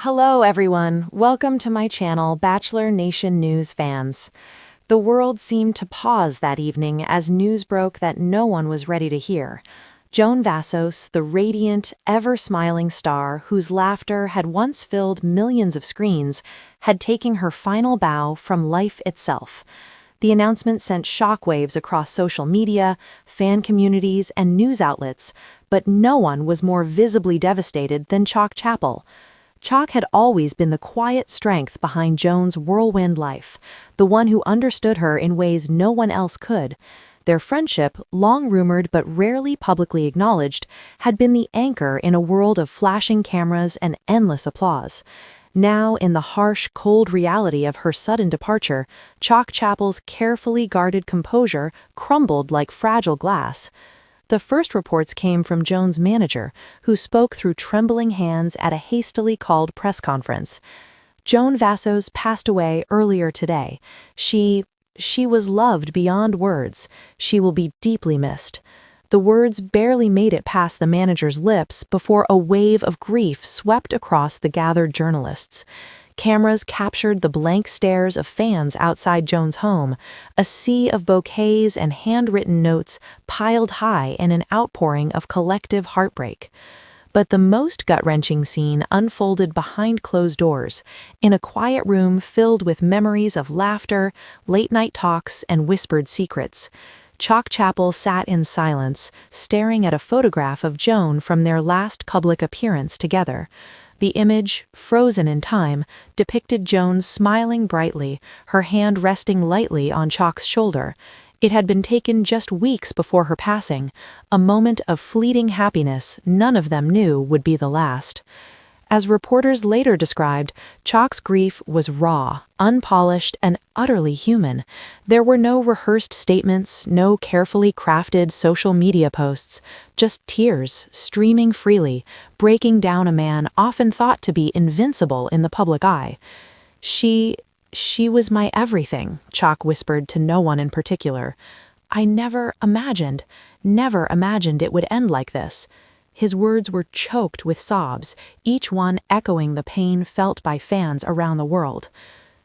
Hello everyone, welcome to my channel Bachelor Nation News fans. The world seemed to pause that evening as news broke that no one was ready to hear. Joan Vassos, the radiant, ever-smiling star whose laughter had once filled millions of screens, had taken her final bow from life itself. The announcement sent shockwaves across social media, fan communities, and news outlets, but no one was more visibly devastated than Chock Chapple. Chock had always been the quiet strength behind Joan's whirlwind life, the one who understood her in ways no one else could. Their friendship, long rumored but rarely publicly acknowledged, had been the anchor in a world of flashing cameras and endless applause. Now, in the harsh, cold reality of her sudden departure, Chock Chapple's carefully guarded composure crumbled like fragile glass. The first reports came from Joan's manager, who spoke through trembling hands at a hastily called press conference. Joan Vassos passed away earlier today. She was loved beyond words. She will be deeply missed. The words barely made it past the manager's lips before a wave of grief swept across the gathered journalists. Cameras captured the blank stares of fans outside Joan's home, a sea of bouquets and handwritten notes piled high in an outpouring of collective heartbreak. But the most gut-wrenching scene unfolded behind closed doors, in a quiet room filled with memories of laughter, late-night talks, and whispered secrets. Chock Chapple sat in silence, staring at a photograph of Joan from their last public appearance together. The image, frozen in time, depicted Joan smiling brightly, her hand resting lightly on Chock's shoulder. It had been taken just weeks before her passing, a moment of fleeting happiness none of them knew would be the last. As reporters later described, Chock's grief was raw, unpolished, and utterly human. There were no rehearsed statements, no carefully crafted social media posts, just tears streaming freely, breaking down a man often thought to be invincible in the public eye. She was my everything, Chock whispered to no one in particular. I never imagined it would end like this. His words were choked with sobs, each one echoing the pain felt by fans around the world.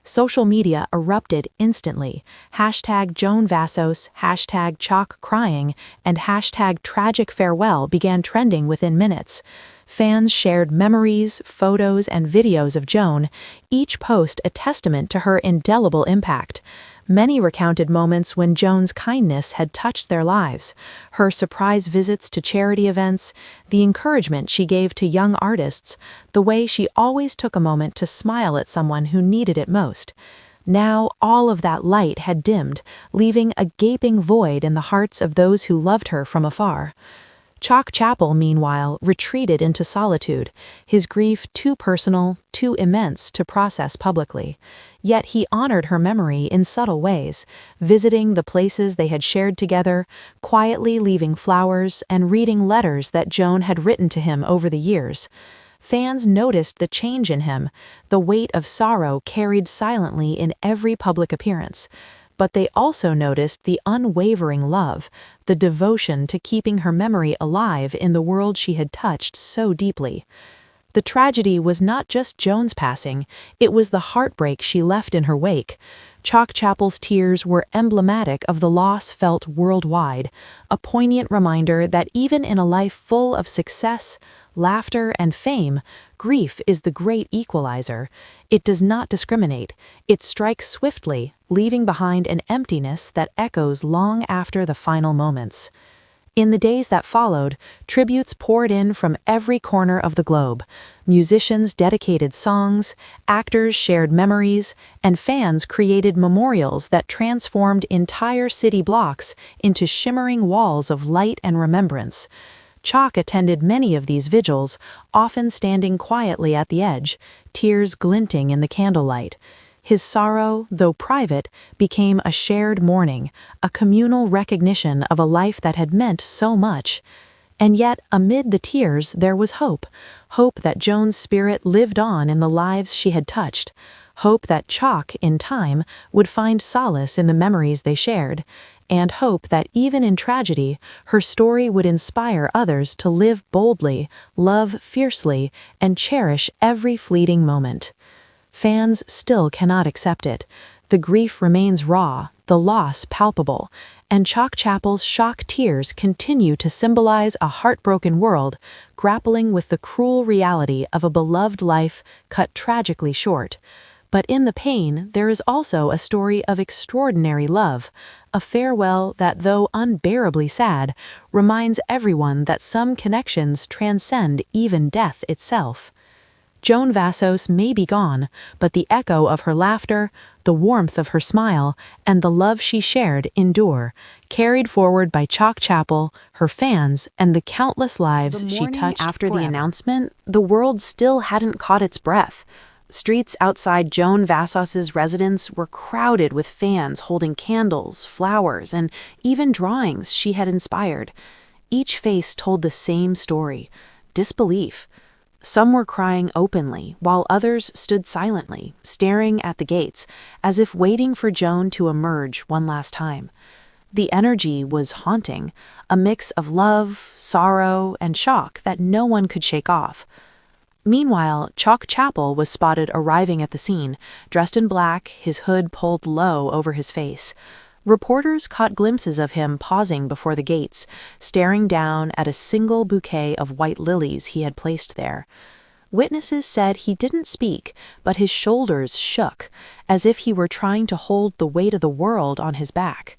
Social media erupted instantly. Hashtag Joan Vassos, hashtag Chock crying, and hashtag tragic farewell began trending within minutes. Fans shared memories, photos, and videos of Joan, each post a testament to her indelible impact. Many recounted moments when Joan's kindness had touched their lives, her surprise visits to charity events, the encouragement she gave to young artists, the way she always took a moment to smile at someone who needed it most. Now all of that light had dimmed, leaving a gaping void in the hearts of those who loved her from afar. Chock Chapple, meanwhile, retreated into solitude, his grief too personal, too immense to process publicly. Yet he honored her memory in subtle ways, visiting the places they had shared together, quietly leaving flowers, and reading letters that Joan had written to him over the years. Fans noticed the change in him, the weight of sorrow carried silently in every public appearance. But they also noticed the unwavering love, the devotion to keeping her memory alive in the world she had touched so deeply. The tragedy was not just Joan's passing, it was the heartbreak she left in her wake. Chock Chapple's tears were emblematic of the loss felt worldwide, a poignant reminder that even in a life full of success, laughter, and fame, grief is the great equalizer. It does not discriminate. It strikes swiftly, leaving behind an emptiness that echoes long after the final moments. In the days that followed, tributes poured in from every corner of the globe. Musicians dedicated songs, actors shared memories, and fans created memorials that transformed entire city blocks into shimmering walls of light and remembrance. Chock attended many of these vigils, often standing quietly at the edge, tears glinting in the candlelight. His sorrow, though private, became a shared mourning, a communal recognition of a life that had meant so much. And yet, amid the tears, there was hope. Hope that Joan's spirit lived on in the lives she had touched. Hope that Chock, in time, would find solace in the memories they shared. and hope that even in tragedy, her story would inspire others to live boldly, love fiercely, and cherish every fleeting moment. Fans still cannot accept it. The grief remains raw, the loss palpable, and Chock Chapple's shock tears continue to symbolize a heartbroken world grappling with the cruel reality of a beloved life cut tragically short. But in the pain, there is also a story of extraordinary love, a farewell that, though unbearably sad, reminds everyone that some connections transcend even death itself. Joan Vassos may be gone, but the echo of her laughter, the warmth of her smile, and the love she shared endure, carried forward by Chock Chapple, her fans, and the countless lives she touched after forever. the announcement, the world still hadn't caught its breath. Streets outside Joan Vassos's residence were crowded with fans holding candles, flowers, and even drawings she had inspired. Each face told the same story: disbelief. Some were crying openly, while others stood silently, staring at the gates, as if waiting for Joan to emerge one last time. The energy was haunting, a mix of love, sorrow, and shock that no one could shake off. Meanwhile, Chock Chapple was spotted arriving at the scene, dressed in black, his hood pulled low over his face. Reporters caught glimpses of him pausing before the gates, staring down at a single bouquet of white lilies he had placed there. Witnesses said he didn't speak, but his shoulders shook, as if he were trying to hold the weight of the world on his back.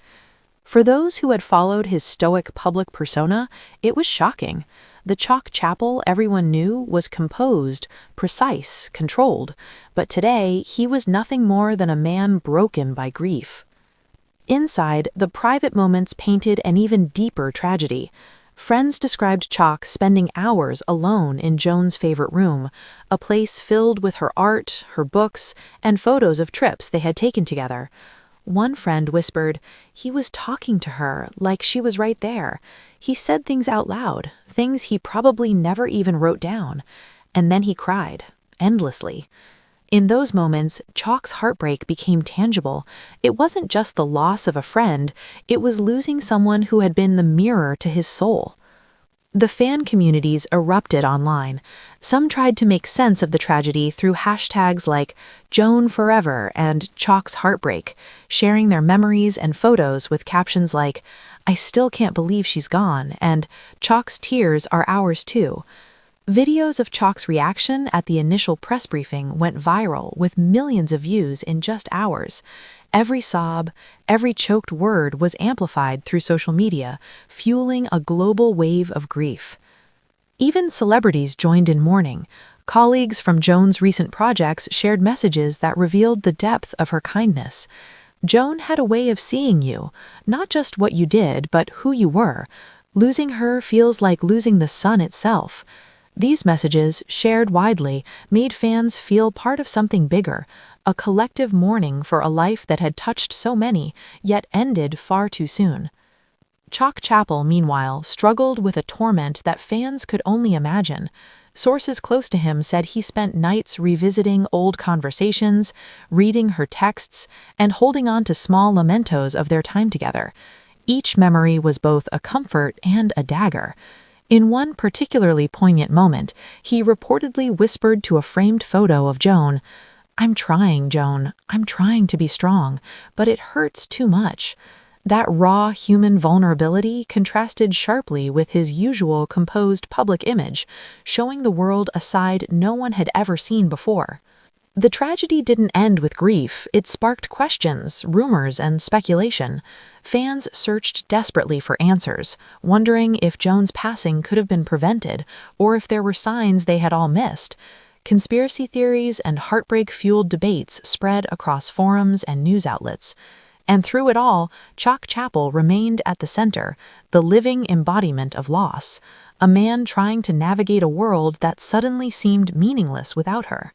For those who had followed his stoic public persona, it was shocking. The Chock Chapple everyone knew was composed, precise, controlled, but today he was nothing more than a man broken by grief. Inside, the private moments painted an even deeper tragedy. Friends described Chock spending hours alone in Joan's favorite room, a place filled with her art, her books, and photos of trips they had taken together. One friend whispered, "He was talking to her, like she was right there. He said things out loud, things he probably never even wrote down." And then he cried, endlessly. In those moments, Chock's heartbreak became tangible. It wasn't just the loss of a friend, it was losing someone who had been the mirror to his soul. The fan communities erupted online. Some tried to make sense of the tragedy through hashtags like Joan Forever and Chock's Heartbreak, sharing their memories and photos with captions like, "I still can't believe she's gone," and "Chock's tears are ours too." Videos of Chock's reaction at the initial press briefing went viral with millions of views in just hours. Every sob, every choked word was amplified through social media, fueling a global wave of grief. Even celebrities joined in mourning. Colleagues from Joan's recent projects shared messages that revealed the depth of her kindness. Joan had a way of seeing you, not just what you did, but who you were. Losing her feels like losing the sun itself. These messages, shared widely, made fans feel part of something bigger, a collective mourning for a life that had touched so many, yet ended far too soon. Chock Chapple, meanwhile, struggled with a torment that fans could only imagine. Sources close to him said he spent nights revisiting old conversations, reading her texts, and holding on to small mementos of their time together. Each memory was both a comfort and a dagger. In one particularly poignant moment, he reportedly whispered to a framed photo of Joan, "I'm trying, Joan. I'm trying to be strong, but it hurts too much." That raw human vulnerability contrasted sharply with his usual composed public image, showing the world a side no one had ever seen before. The tragedy didn't end with grief. It sparked questions, rumors, and speculation. Fans searched desperately for answers, wondering if Joan's passing could have been prevented, or if there were signs they had all missed. Conspiracy theories and heartbreak-fueled debates spread across forums and news outlets. And through it all, Chock Chapple remained at the center, the living embodiment of loss, a man trying to navigate a world that suddenly seemed meaningless without her.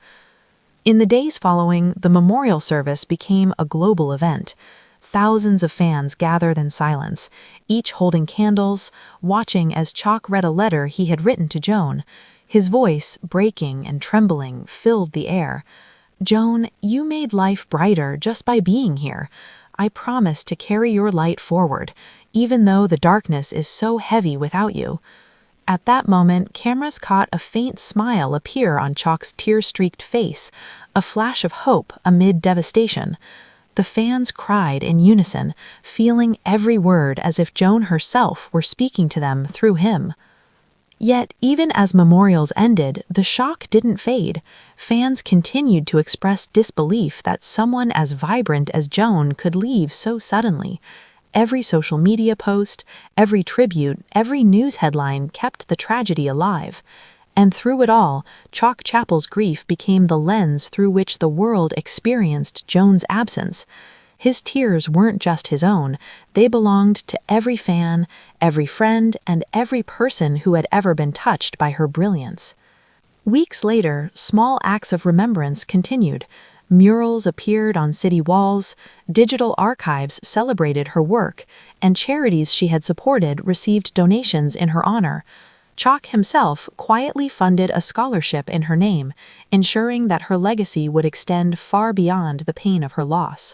In the days following, the memorial service became a global event. Thousands of fans gathered in silence, each holding candles, watching as Chock read a letter he had written to Joan. His voice, breaking and trembling, filled the air. "Joan, you made life brighter just by being here. I promise to carry your light forward, even though the darkness is so heavy without you." At that moment, cameras caught a faint smile appear on Chock's tear-streaked face, a flash of hope amid devastation. The fans cried in unison, feeling every word as if Joan herself were speaking to them through him. Yet, even as memorials ended, the shock didn't fade. Fans continued to express disbelief that someone as vibrant as Joan could leave so suddenly. Every social media post, every tribute, every news headline kept the tragedy alive. And through it all, Chock Chapple's grief became the lens through which the world experienced Joan's absence. His tears weren't just his own, they belonged to every fan, every friend, and every person who had ever been touched by her brilliance. Weeks later, small acts of remembrance continued. Murals appeared on city walls, digital archives celebrated her work, and charities she had supported received donations in her honor. Chock himself quietly funded a scholarship in her name, ensuring that her legacy would extend far beyond the pain of her loss.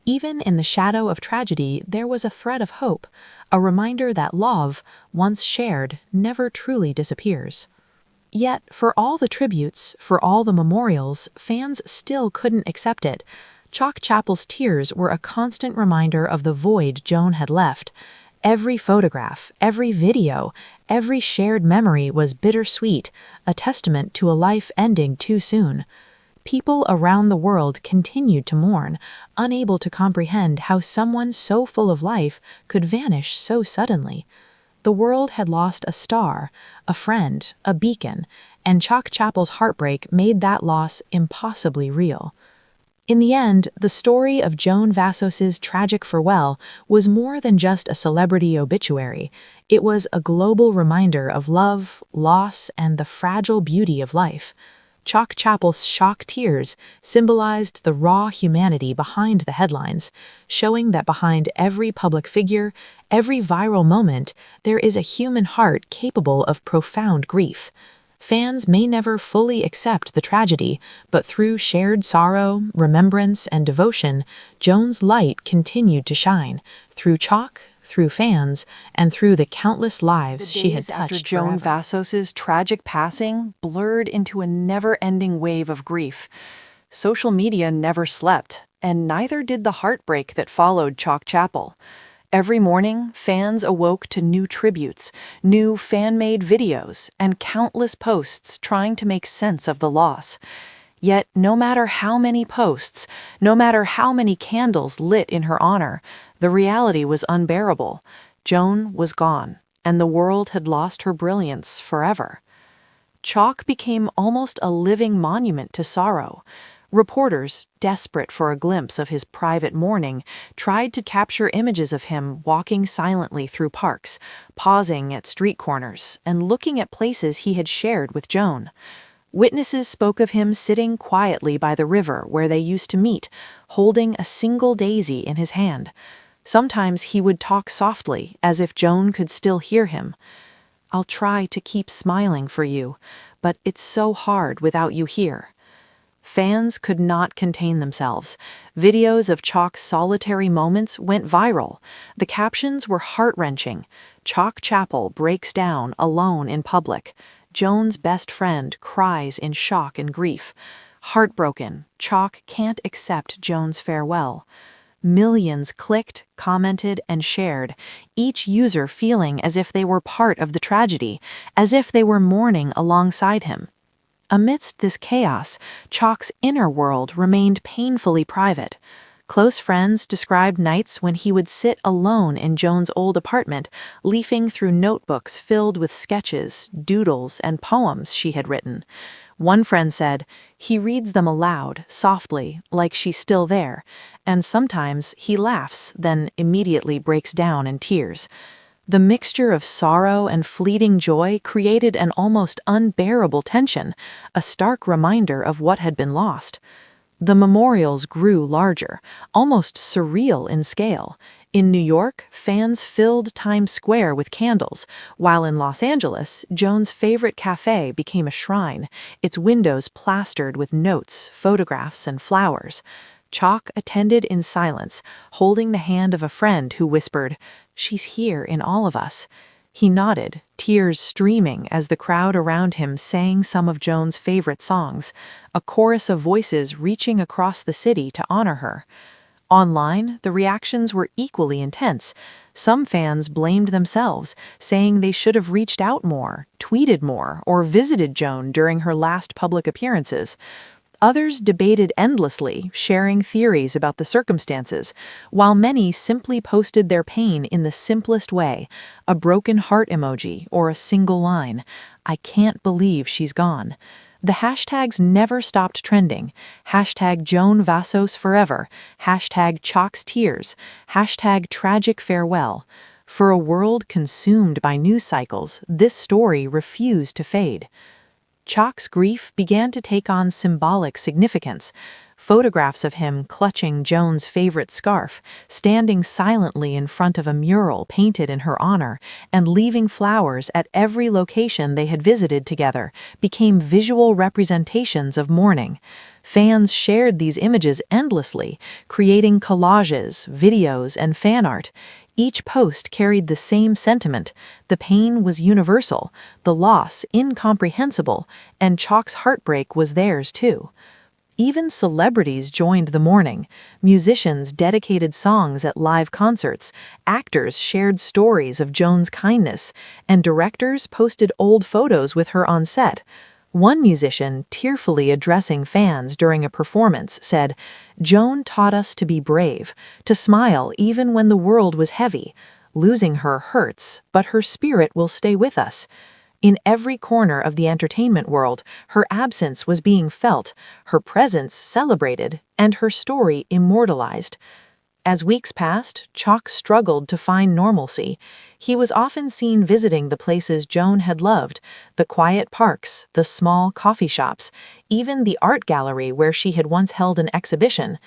Even in the shadow of tragedy, there was a thread of hope, a reminder that love, once shared, never truly disappears. Yet, for all the tributes, for all the memorials, fans still couldn't accept it. Chock Chapple's tears were a constant reminder of the void Joan had left. Every photograph, every video, every shared memory was bittersweet, a testament to a life ending too soon. People around the world continued to mourn, unable to comprehend how someone so full of life could vanish so suddenly. The world had lost a star, a friend, a beacon, and Chock Chapple's heartbreak made that loss impossibly real. In the end, the story of Joan Vassos's tragic farewell was more than just a celebrity obituary. It was a global reminder of love, loss, and the fragile beauty of life. Chock Chapple's shock tears symbolized the raw humanity behind the headlines, showing that behind every public figure, every viral moment, there is a human heart capable of profound grief. Fans may never fully accept the tragedy, but through shared sorrow, remembrance, and devotion, Joan's light continued to shine, through Chock, through fans, and through the countless lives she had touched After Joan forever. Vassos's tragic passing blurred into a never-ending wave of grief. Social media never slept, and neither did the heartbreak that followed Chock Chapel. Every morning, fans awoke to new tributes, new fan-made videos, and countless posts trying to make sense of the loss. Yet, no matter how many posts, no matter how many candles lit in her honor, the reality was unbearable. Joan was gone, and the world had lost her brilliance forever. Chock became almost a living monument to sorrow. Reporters, desperate for a glimpse of his private mourning, tried to capture images of him walking silently through parks, pausing at street corners, and looking at places he had shared with Joan. Witnesses spoke of him sitting quietly by the river where they used to meet, holding a single daisy in his hand. Sometimes he would talk softly, as if Joan could still hear him. "I'll try to keep smiling for you, but it's so hard without you here." Fans could not contain themselves. Videos of Chock's solitary moments went viral. The captions were heart-wrenching. "Chock Chapple breaks down alone in public. Joan's best friend cries in shock and grief. Heartbroken, Chock can't accept Joan's farewell." Millions clicked, commented, and shared, each user feeling as if they were part of the tragedy, as if they were mourning alongside him. Amidst this chaos, Chock's inner world remained painfully private. Close friends described nights when he would sit alone in Joan's old apartment, leafing through notebooks filled with sketches, doodles, and poems she had written. One friend said, "He reads them aloud, softly, like she's still there, and sometimes he laughs, then immediately breaks down in tears." The mixture of sorrow and fleeting joy created an almost unbearable tension, a stark reminder of what had been lost. The memorials grew larger, almost surreal in scale. In New York, fans filled Times Square with candles, while in Los Angeles, Joan's favorite cafe became a shrine, its windows plastered with notes, photographs, and flowers. Chock attended in silence, holding the hand of a friend who whispered, "She's here in all of us." He nodded, tears streaming as the crowd around him sang some of Joan's favorite songs, a chorus of voices reaching across the city to honor her. Online, the reactions were equally intense. Some fans blamed themselves, saying they should have reached out more, tweeted more, or visited Joan during her last public appearances. Others debated endlessly, sharing theories about the circumstances, while many simply posted their pain in the simplest way, a broken heart emoji or a single line, "I can't believe she's gone." The hashtags never stopped trending. Hashtag Joan Vassos forever, hashtag Chock's tears, hashtag tragic farewell. For a world consumed by news cycles, this story refused to fade. Chock's grief began to take on symbolic significance. Photographs of him clutching Joan's favorite scarf, standing silently in front of a mural painted in her honor, and leaving flowers at every location they had visited together, became visual representations of mourning. Fans shared these images endlessly, creating collages, videos, and fan art. Each post carried the same sentiment. The pain was universal, the loss incomprehensible, and Chock's heartbreak was theirs too. Even celebrities joined the mourning. Musicians dedicated songs at live concerts, actors shared stories of Joan's kindness, and directors posted old photos with her on set. One musician, tearfully addressing fans during a performance, said, "Joan taught us to be brave, to smile even when the world was heavy. Losing her hurts, but her spirit will stay with us." In every corner of the entertainment world, her absence was being felt, her presence celebrated, and her story immortalized. As weeks passed, Chock struggled to find normalcy. He was often seen visiting the places Joan had loved, the quiet parks, the small coffee shops, even the art gallery where she had once held an exhibition.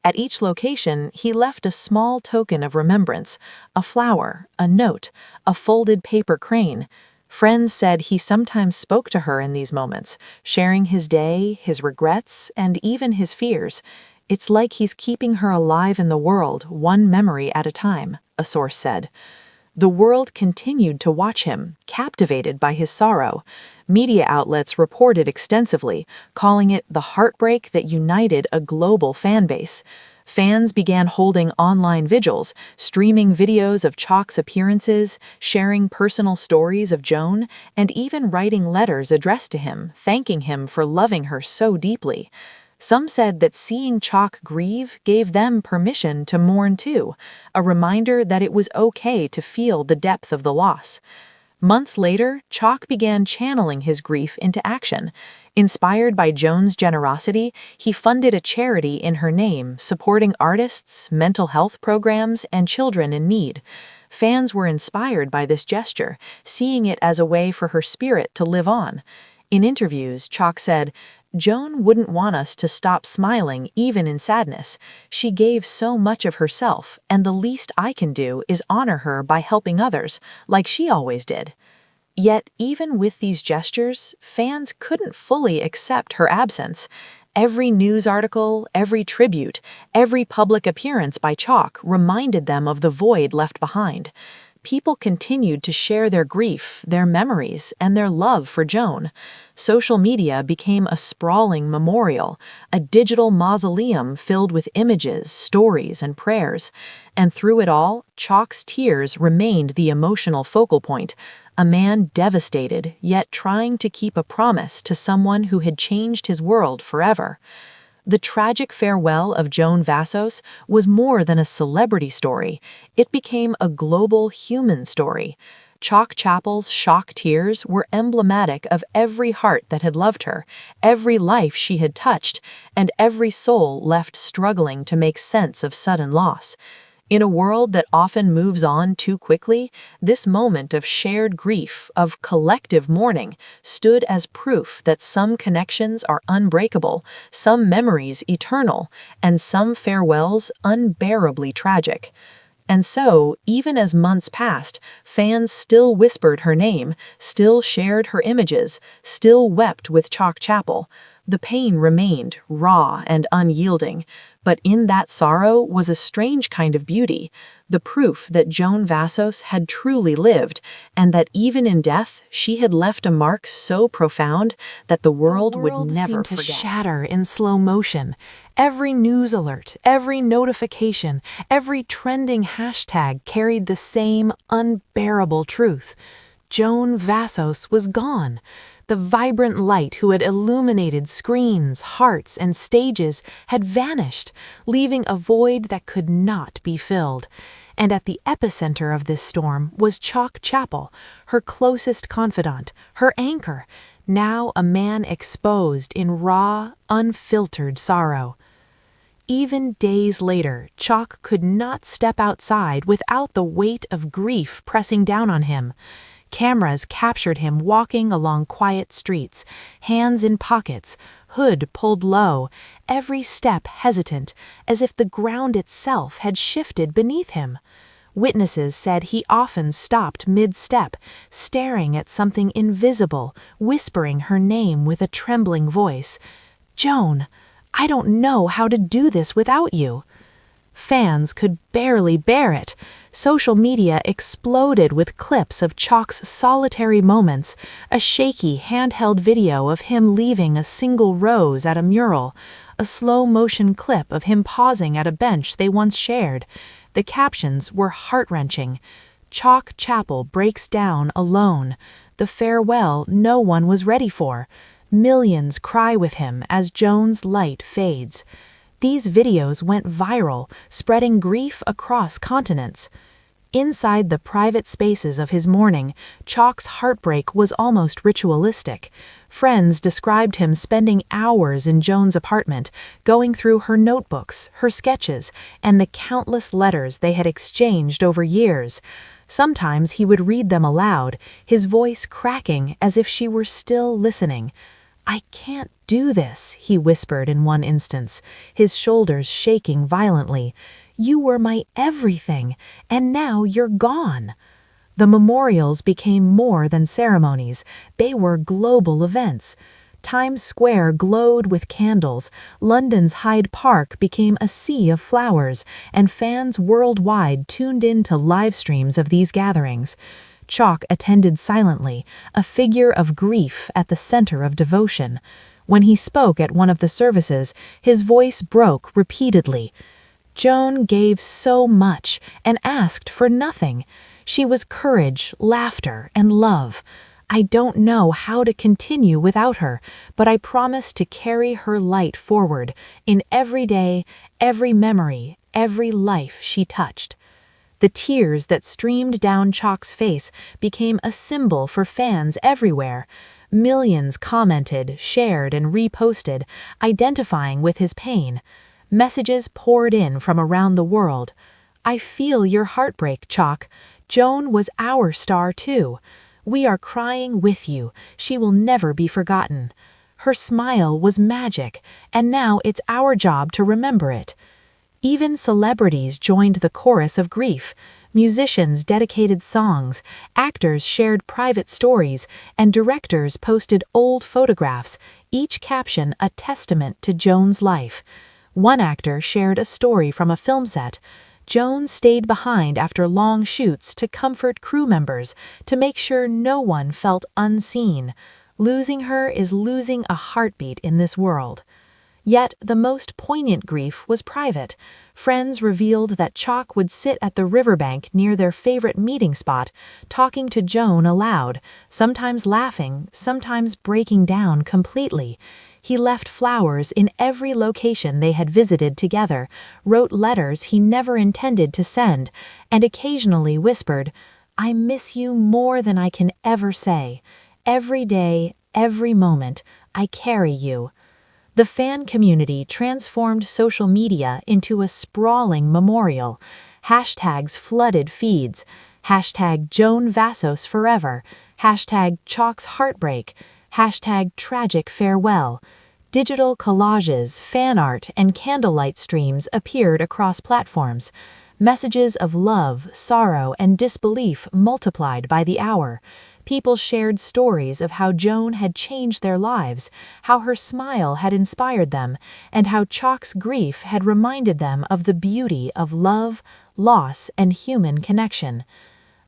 At each location, he left a small token of remembrance, a flower, a note, a folded paper crane. Friends said he sometimes spoke to her in these moments, sharing his day, his regrets, and even his fears. "It's like he's keeping her alive in the world, one memory at a time," a source said. The world continued to watch him, captivated by his sorrow. Media outlets reported extensively, calling it the heartbreak that united a global fan base. Fans began holding online vigils, streaming videos of Chock's appearances, sharing personal stories of Joan, and even writing letters addressed to him, thanking him for loving her so deeply. Some said that seeing Chock grieve gave them permission to mourn too, a reminder that it was okay to feel the depth of the loss. Months later, Chock began channeling his grief into action. Inspired by Joan's generosity, he funded a charity in her name, supporting artists, mental health programs, and children in need. Fans were inspired by this gesture, seeing it as a way for her spirit to live on. In interviews, Chock said, "Joan wouldn't want us to stop smiling even in sadness. She gave so much of herself, and the least I can do is honor her by helping others, like she always did." Yet, even with these gestures, fans couldn't fully accept her absence. Every news article, every tribute, every public appearance by Chock reminded them of the void left behind. People continued to share their grief, their memories, and their love for Joan. Social media became a sprawling memorial, a digital mausoleum filled with images, stories, and prayers. And through it all, Chock's tears remained the emotional focal point, a man devastated, yet trying to keep a promise to someone who had changed his world forever. The tragic farewell of Joan Vassos was more than a celebrity story. It became a global human story. Chock Chapple's shock tears were emblematic of every heart that had loved her, every life she had touched, and every soul left struggling to make sense of sudden loss. In a world that often moves on too quickly, this moment of shared grief, of collective mourning, stood as proof that some connections are unbreakable, some memories eternal, and some farewells unbearably tragic. And so, even as months passed, fans still whispered her name, still shared her images, still wept with Chock Chapple. The pain remained, raw and unyielding, but in that sorrow was a strange kind of beauty, the proof that Joan Vassos had truly lived, and that even in death she had left a mark so profound that the world would never seemed to forget. shatter in slow motion. Every news alert, every notification, every trending hashtag carried the same unbearable truth. Joan Vassos was gone. The vibrant light who had illuminated screens, hearts, and stages had vanished, leaving a void that could not be filled. And at the epicenter of this storm was Chock Chapple, her closest confidant, her anchor, now a man exposed in raw, unfiltered sorrow. Even days later, Chock could not step outside without the weight of grief pressing down on him. Cameras captured him walking along quiet streets, hands in pockets, hood pulled low, every step hesitant, as if the ground itself had shifted beneath him. Witnesses said he often stopped mid-step, staring at something invisible, whispering her name with a trembling voice. "Joan, I don't know how to do this without you." Fans could barely bear it. Social media exploded with clips of Chock's solitary moments, a shaky handheld video of him leaving a single rose at a mural, a slow-motion clip of him pausing at a bench they once shared. The captions were heart-wrenching. Chock Chapple breaks down alone, the farewell no one was ready for. Millions cry with him as Joan's light fades. These videos went viral, spreading grief across continents. Inside the private spaces of his mourning, Chock's heartbreak was almost ritualistic. Friends described him spending hours in Joan's apartment, going through her notebooks, her sketches, and the countless letters they had exchanged over years. Sometimes he would read them aloud, his voice cracking as if she were still listening. "I can't do this," he whispered in one instance, his shoulders shaking violently. "You were my everything, and now you're gone." The memorials became more than ceremonies, they were global events. Times Square glowed with candles, London's Hyde Park became a sea of flowers, and fans worldwide tuned in to live streams of these gatherings. Chock attended silently, a figure of grief at the center of devotion. When he spoke at one of the services, his voice broke repeatedly. Joan gave so much and asked for nothing. She was courage, laughter, and love. I don't know how to continue without her, but I promise to carry her light forward in every day, every memory, every life she touched. The tears that streamed down Chock's face became a symbol for fans everywhere. Millions commented, shared, and reposted, identifying with his pain. Messages poured in from around the world. "I feel your heartbreak, Chock. Joan was our star too. We are crying with you. She will never be forgotten. Her smile was magic, and now it's our job to remember it." Even celebrities joined the chorus of grief. Musicians dedicated songs, actors shared private stories, and directors posted old photographs, each caption a testament to Joan's life. One actor shared a story from a film set. Joan stayed behind after long shoots to comfort crew members, to make sure no one felt unseen. Losing her is losing a heartbeat in this world. Yet the most poignant grief was private. Friends revealed that Chock would sit at the riverbank near their favorite meeting spot, talking to Joan aloud, sometimes laughing, sometimes breaking down completely. He left flowers in every location they had visited together, wrote letters he never intended to send, and occasionally whispered, "I miss you more than I can ever say. Every day, every moment, I carry you." The fan community transformed social media into a sprawling memorial. Hashtags flooded feeds. Hashtag Joan Vassos forever. Hashtag Chock's heartbreak. Hashtag tragic farewell. Digital collages, fan art, and candlelight streams appeared across platforms. Messages of love, sorrow, and disbelief multiplied by the hour. People shared stories of how Joan had changed their lives, how her smile had inspired them, and how Chock's grief had reminded them of the beauty of love, loss, and human connection.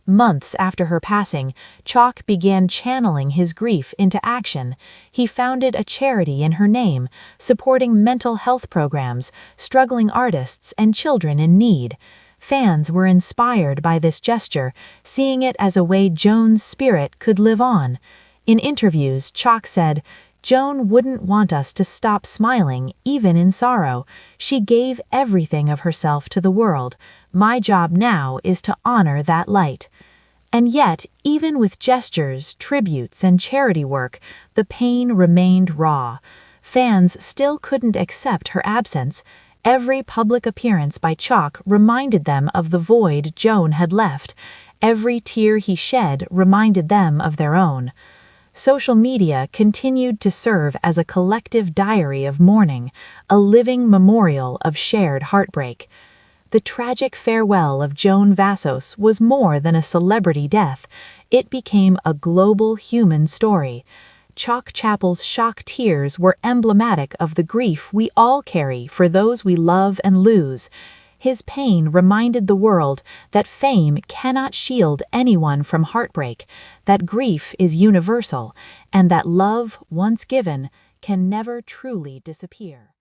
Months after her passing, Chock began channeling his grief into action. He founded a charity in her name, supporting mental health programs, struggling artists, and children in need. Fans were inspired by this gesture, seeing it as a way Joan's spirit could live on. In interviews, Chock said, "Joan wouldn't want us to stop smiling, even in sorrow. She gave everything of herself to the world. My job now is to honor that light." And yet, even with gestures, tributes, and charity work, the pain remained raw. Fans still couldn't accept her absence. Every public appearance by Chock reminded them of the void Joan had left. Every tear he shed reminded them of their own. Social media continued to serve as a collective diary of mourning, a living memorial of shared heartbreak. The tragic farewell of Joan Vassos was more than a celebrity death. It became a global human story. Chock Chapple's shock tears were emblematic of the grief we all carry for those we love and lose. His pain reminded the world that fame cannot shield anyone from heartbreak, that grief is universal, and that love, once given, can never truly disappear.